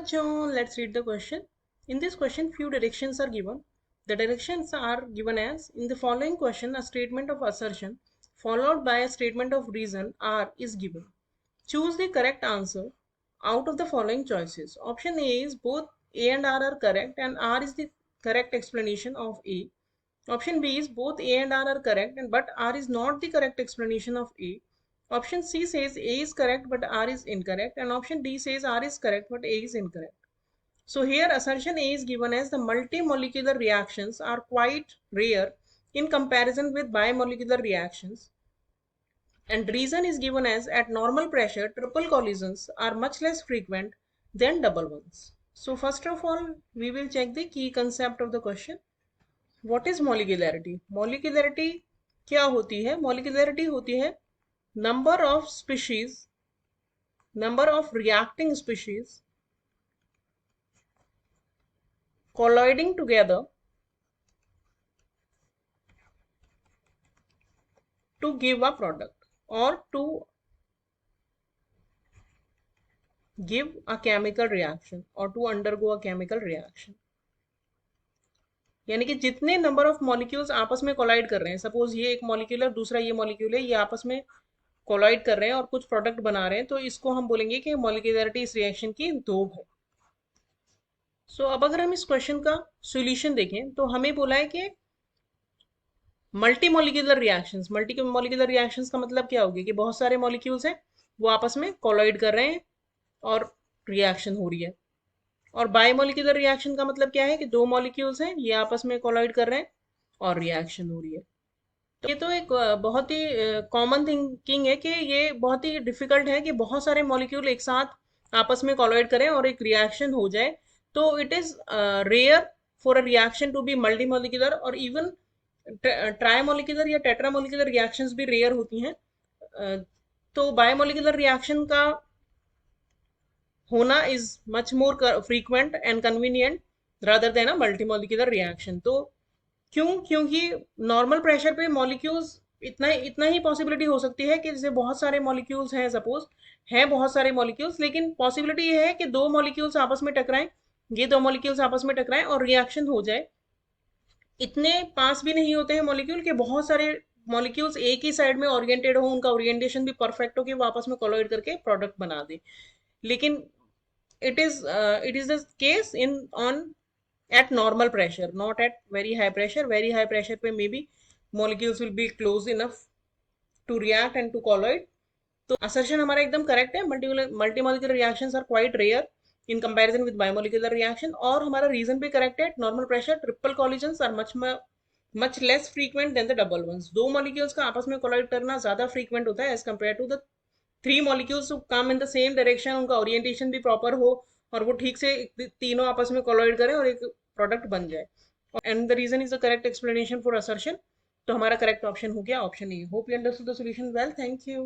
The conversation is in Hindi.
बच्चों, let's read the question. In this question, few directions are given. The directions are given as, in the following question, a statement of assertion followed by a statement of reason R is given. Choose the correct answer out of the following choices. Option A is both A and R are correct and R is the correct explanation of A. Option B is both A and R are correct but R is not the correct explanation of A. Option C says A is correct but R is incorrect, and option D says R is correct but A is incorrect. So here assertion A is given as the multimolecular reactions are quite rare in comparison with bimolecular reactions, and reason is given as at normal pressure triple collisions are much less frequent than double ones. So first of all we will check the key concept of the question. What is molecularity? Molecularity क्या होती है? Molecularity होती है number of species, number of reacting species colloiding together to give a product or to give a chemical reaction or to undergo a chemical reaction. यानी कि जितने नंबर ऑफ मॉलिक्यूल्स आपस में कोलाइड कर रहे हैं, सपोज ये एक मॉलिक्यूल है, दूसरा ये मॉलिक्यूल है, ये आपस में कोलाइड कर रहे हैं और कुछ प्रोडक्ट बना रहे हैं, तो इसको हम बोलेंगे कि मॉलिक्यूलरिटी इस रिएक्शन की 2 है. सो अब अगर हम इस क्वेश्चन का सॉल्यूशन देखें तो हमें बोला है कि मल्टी मॉलिक्यूलर रिएक्शंस का मतलब क्या होगी कि बहुत सारे मॉलिक्यूल्स हैं वो आपस में कोलाइड कर रहे हैं और रिएक्शन हो रही है. और बायोमोलिकुलर रिएक्शन का मतलब क्या है कि दो मॉलिक्यूल्स हैं, ये आपस में कोलाइड कर रहे हैं और रिएक्शन हो रही है. तो ये तो एक बहुत ही कॉमन थिंकिंग है कि ये बहुत ही डिफिकल्ट है कि बहुत सारे मॉलिक्यूल एक साथ आपस में कोलाइड करें और एक रिएक्शन हो जाए. तो it is rare for a reaction to be multi molecular, और इवन ट्राइमोलिकुलर या टेट्रामोलिकुलर रिएक्शंस भी रेयर होती हैं. तो बायोमोलिकुलर रिएक्शन का होना is much more frequent and convenient rather than a multimolecular reaction. तो क्योंकि नॉर्मल प्रेशर पे मॉलिक्यूल्स इतना ही पॉसिबिलिटी हो सकती है कि जैसे बहुत सारे मॉलिक्यूल्स हैं, सपोज हैं बहुत सारे मॉलिक्यूल्स, लेकिन पॉसिबिलिटी ये है कि दो मॉलिक्यूल्स आपस में टकराएं, ये दो मॉलिक्यूल्स आपस में टकराएं और रिएक्शन हो जाए. इतने पास भी नहीं होते हैं मॉलिक्यूल के बहुत सारे मॉलिक्यूल्स एक ही साइड में ओरिएंटेड हो, उनका ओरिएंटेशन भी परफेक्ट हो कि वो आपस में कोलाइड करके प्रोडक्ट बना दे. लेकिन it is the case in on at normal pressure, not at very high pressure. Very high pressure पे maybe molecules will be close enough to react and to colloid. तो assertion हमारा एकदम correct है. multimolecular reactions are quite rare in comparison with bimolecular reaction, और हमारा reason भी correct है. At normal pressure triple collisions are much less frequent than the double ones. दो molecules का आपस में collide करना ज़्यादा frequent होता है as compared to the three molecules come in the same direction, उनका ओरिएंटेशन भी प्रॉपर हो और वो ठीक से तीनों आपस में कोलाइड करें और एक प्रोडक्ट बन जाए. And the reason is the correct explanation for assertion. तो हमारा करेक्ट ऑप्शन हो गया option A. Hope you understood the solution well. Thank you.